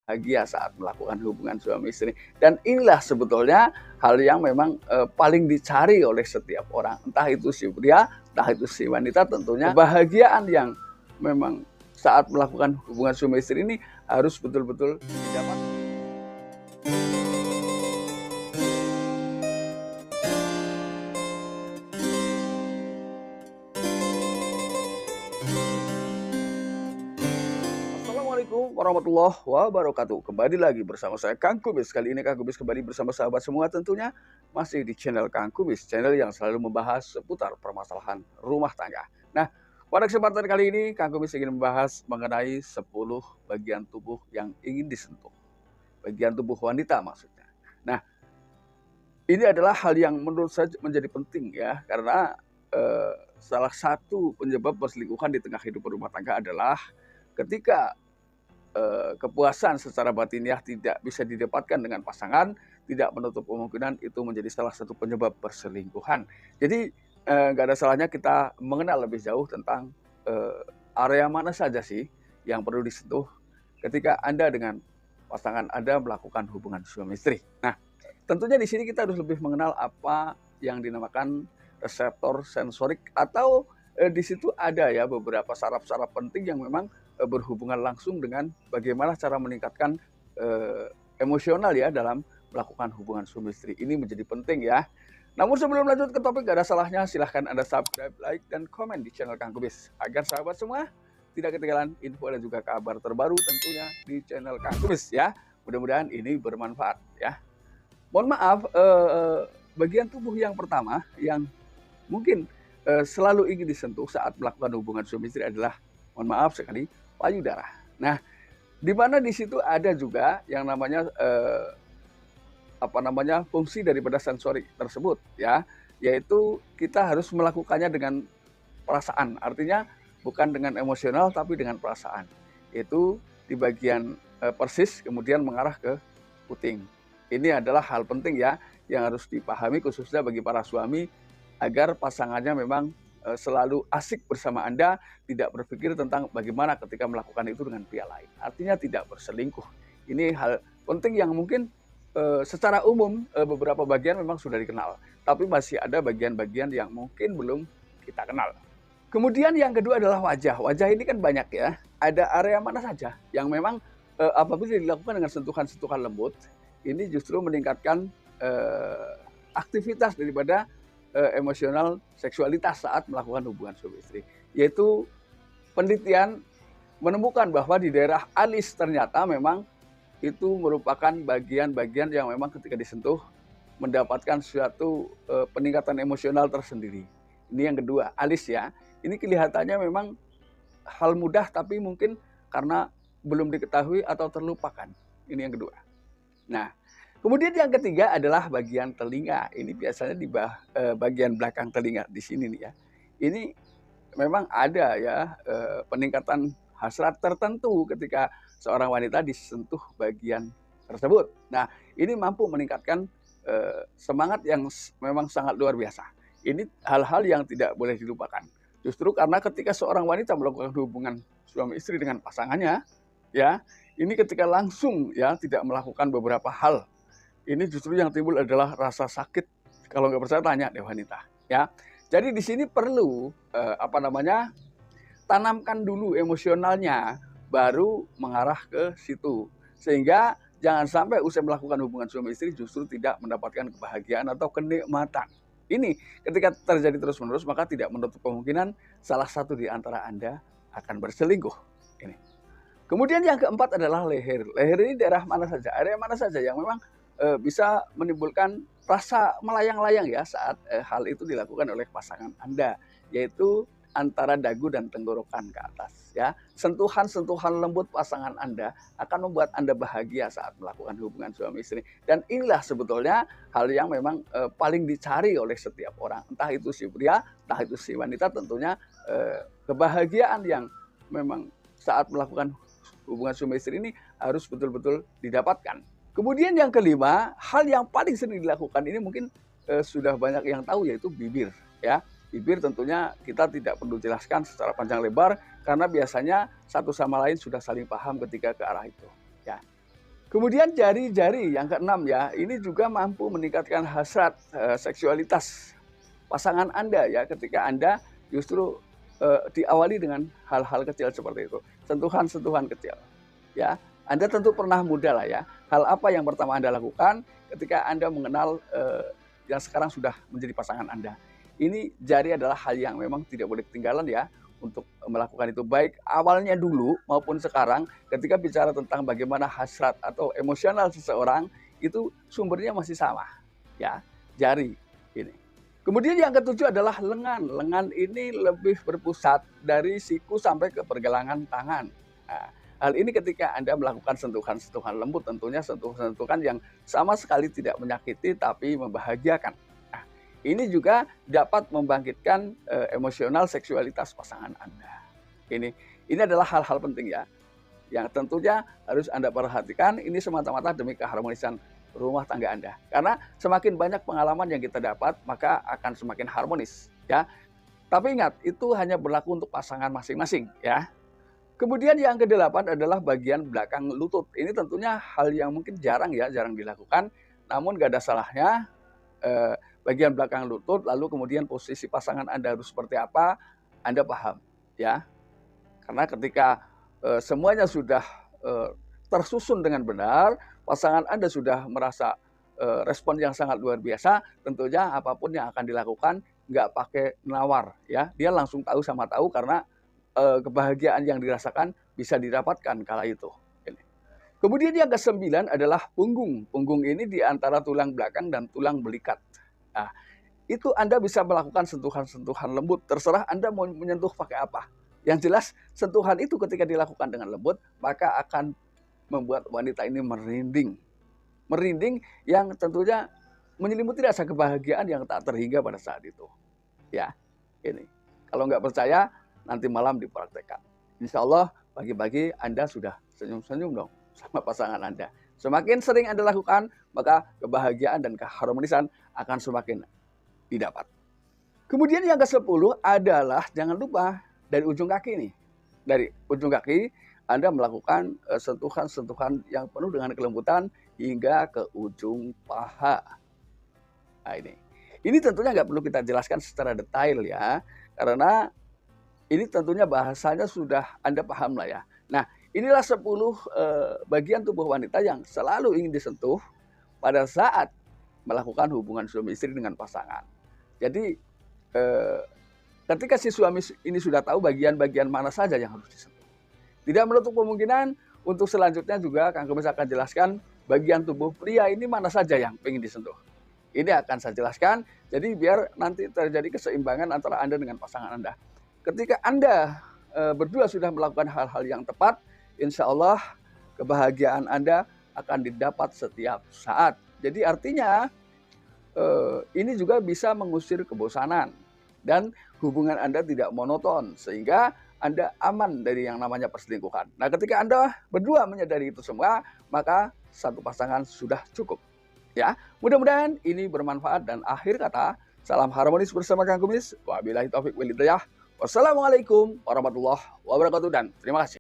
bahagia saat melakukan hubungan suami istri. Dan inilah sebetulnya hal yang memang paling dicari oleh setiap orang, entah itu si pria, entah itu si wanita. Tentunya kebahagiaan yang memang saat melakukan hubungan suami istri ini harus betul-betul didapat. Assalamualaikum warahmatullahi wabarakatuh. Kembali lagi bersama saya Kang Kubis. Kali ini Kang Kubis kembali bersama sahabat semua, tentunya masih di channel Kang Kubis, channel yang selalu membahas seputar permasalahan rumah tangga. Nah, pada kesempatan kali ini Kang Kubis ingin membahas mengenai 10 bagian tubuh yang ingin disentuh. Bagian tubuh wanita maksudnya. Nah, ini adalah hal yang menurut saya menjadi penting ya, karena salah satu penyebab perselingkuhan di tengah hidup rumah tangga adalah ketika kepuasan secara batiniah tidak bisa didapatkan dengan pasangan, tidak menutup kemungkinan itu menjadi salah satu penyebab perselingkuhan. Jadi nggak ada salahnya kita mengenal lebih jauh tentang area mana saja sih yang perlu disentuh ketika Anda dengan pasangan Anda melakukan hubungan suami istri. Nah, tentunya di sini kita harus lebih mengenal apa yang dinamakan reseptor sensorik, atau di situ ada ya beberapa saraf-saraf penting yang memang berhubungan langsung dengan bagaimana cara meningkatkan emosional ya dalam melakukan hubungan suami istri. Ini menjadi penting ya. Namun sebelum lanjut ke topik, gak ada salahnya silahkan Anda subscribe, like, dan komen di channel Kang Kubis agar sahabat semua tidak ketinggalan info dan juga kabar terbaru tentunya di channel Kang Kubis ya. Mudah-mudahan ini bermanfaat ya. Mohon maaf, bagian tubuh yang pertama yang mungkin selalu ingin disentuh saat melakukan hubungan suami istri adalah, mohon maaf sekali, payudara. Nah, di mana di situ ada juga yang namanya fungsi daripada sensori tersebut ya, yaitu kita harus melakukannya dengan perasaan. Artinya bukan dengan emosional tapi dengan perasaan. Itu di bagian persis kemudian mengarah ke puting. Ini adalah hal penting ya yang harus dipahami khususnya bagi para suami agar pasangannya memang selalu asik bersama Anda, tidak berpikir tentang bagaimana ketika melakukan itu dengan pria lain. Artinya tidak berselingkuh. Ini hal penting yang mungkin secara umum beberapa bagian memang sudah dikenal, tapi masih ada bagian-bagian yang mungkin belum kita kenal. Kemudian yang kedua adalah wajah. Wajah ini kan banyak ya. Ada area mana saja yang memang apabila dilakukan dengan sentuhan-sentuhan lembut, ini justru meningkatkan aktivitas daripada emosional seksualitas saat melakukan hubungan suami istri. Yaitu penelitian menemukan bahwa di daerah alis ternyata memang itu merupakan bagian-bagian yang memang ketika disentuh mendapatkan suatu peningkatan emosional tersendiri. Ini yang kedua, alis ya. Ini kelihatannya memang hal mudah tapi mungkin karena belum diketahui atau terlupakan. Ini yang kedua. Nah, kemudian yang ketiga adalah bagian telinga. Ini biasanya di bagian belakang telinga di sini nih ya. Ini memang ada ya peningkatan hasrat tertentu ketika seorang wanita disentuh bagian tersebut. Nah, ini mampu meningkatkan semangat yang memang sangat luar biasa. Ini hal-hal yang tidak boleh dilupakan. Justru karena ketika seorang wanita melakukan hubungan suami istri dengan pasangannya, ya, ini ketika langsung ya tidak melakukan beberapa hal, ini justru yang timbul adalah rasa sakit. Kalau nggak percaya tanya deh wanita, ya. Jadi di sini perlu tanamkan dulu emosionalnya, baru mengarah ke situ. Sehingga jangan sampai usai melakukan hubungan suami istri justru tidak mendapatkan kebahagiaan atau kenikmatan. Ini ketika terjadi terus-menerus maka tidak menutup kemungkinan salah satu di antara Anda akan berselingkuh. Ini. Kemudian yang keempat adalah leher. Leher ini daerah mana saja, area mana saja yang memang bisa menimbulkan rasa melayang-layang ya saat hal itu dilakukan oleh pasangan Anda, yaitu antara dagu dan tenggorokan ke atas ya. Sentuhan-sentuhan lembut pasangan Anda akan membuat Anda bahagia saat melakukan hubungan suami istri. Dan inilah sebetulnya hal yang memang paling dicari oleh setiap orang, entah itu si pria, entah itu si wanita. Tentunya kebahagiaan yang memang saat melakukan hubungan suami istri ini harus betul-betul didapatkan. Kemudian yang kelima, hal yang paling sering dilakukan ini mungkin sudah banyak yang tahu, yaitu bibir ya. Bibir tentunya kita tidak perlu jelaskan secara panjang lebar karena biasanya satu sama lain sudah saling paham ketika ke arah itu ya. Kemudian jari-jari yang keenam ya, ini juga mampu meningkatkan hasrat seksualitas pasangan Anda ya, ketika Anda justru diawali dengan hal-hal kecil seperti itu, sentuhan-sentuhan kecil ya. Anda tentu pernah muda lah ya. Hal apa yang pertama Anda lakukan ketika Anda mengenal yang sekarang sudah menjadi pasangan Anda? Ini jari adalah hal yang memang tidak boleh ketinggalan ya untuk melakukan itu, baik awalnya dulu maupun sekarang. Ketika bicara tentang bagaimana hasrat atau emosional seseorang, itu sumbernya masih sama ya, jari ini. Kemudian yang ketujuh adalah lengan. Lengan ini lebih berpusat dari siku sampai ke pergelangan tangan. Nah, hal ini ketika Anda melakukan sentuhan-sentuhan lembut, tentunya sentuhan-sentuhan yang sama sekali tidak menyakiti tapi membahagiakan. Nah, ini juga dapat membangkitkan emosional seksualitas pasangan Anda. Ini adalah hal-hal penting ya, yang tentunya harus Anda perhatikan. Ini semata-mata demi keharmonisan rumah tangga Anda. Karena semakin banyak pengalaman yang kita dapat, maka akan semakin harmonis ya. Tapi ingat, itu hanya berlaku untuk pasangan masing-masing ya. Kemudian yang kedelapan adalah bagian belakang lutut. Ini tentunya hal yang mungkin jarang dilakukan. Namun gak ada salahnya bagian belakang lutut, lalu kemudian posisi pasangan Anda harus seperti apa, Anda paham ya. Karena ketika semuanya sudah tersusun dengan benar, pasangan Anda sudah merasa respon yang sangat luar biasa, tentunya apapun yang akan dilakukan nggak pakai nawar ya. Dia langsung tahu sama tahu, karena kebahagiaan yang dirasakan bisa didapatkan kala itu. Kemudian yang ke-9 adalah punggung. Punggung ini di antara tulang belakang dan tulang belikat. Nah, itu Anda bisa melakukan sentuhan-sentuhan lembut. Terserah Anda mau menyentuh pakai apa. Yang jelas sentuhan itu ketika dilakukan dengan lembut, maka akan membuat wanita ini merinding. Merinding yang tentunya menyelimuti rasa kebahagiaan yang tak terhingga pada saat itu. Ya, ini. Kalau nggak percaya, nanti malam dipraktekkan. Insya Allah pagi-pagi Anda sudah senyum-senyum dong sama pasangan Anda. Semakin sering Anda lakukan, maka kebahagiaan dan keharmonisan akan semakin didapat. Kemudian yang ke-10 adalah, jangan lupa, dari ujung kaki nih. Dari ujung kaki Anda melakukan sentuhan-sentuhan yang penuh dengan kelembutan hingga ke ujung paha. Nah ini tentunya nggak perlu kita jelaskan secara detail ya, karena ini tentunya bahasanya sudah Anda paham lah ya. Nah, inilah 10 bagian tubuh wanita yang selalu ingin disentuh pada saat melakukan hubungan suami istri dengan pasangan. Jadi ketika si suami ini sudah tahu bagian-bagian mana saja yang harus disentuh, tidak menutup kemungkinan untuk selanjutnya juga Kang Kemis akan jelaskan bagian tubuh pria ini mana saja yang ingin disentuh. Ini akan saya jelaskan, jadi biar nanti terjadi keseimbangan antara Anda dengan pasangan Anda. Ketika Anda berdua sudah melakukan hal-hal yang tepat, insya Allah kebahagiaan Anda akan didapat setiap saat. Jadi artinya ini juga bisa mengusir kebosanan dan hubungan Anda tidak monoton, sehingga Anda aman dari yang namanya perselingkuhan. Nah, ketika Anda berdua menyadari itu semua, maka satu pasangan sudah cukup. Ya, mudah-mudahan ini bermanfaat, dan akhir kata, salam harmonis bersama Kang Kumis. Wabillahi taufik wal hidayah. Wassalamualaikum warahmatullahi wabarakatuh, dan terima kasih.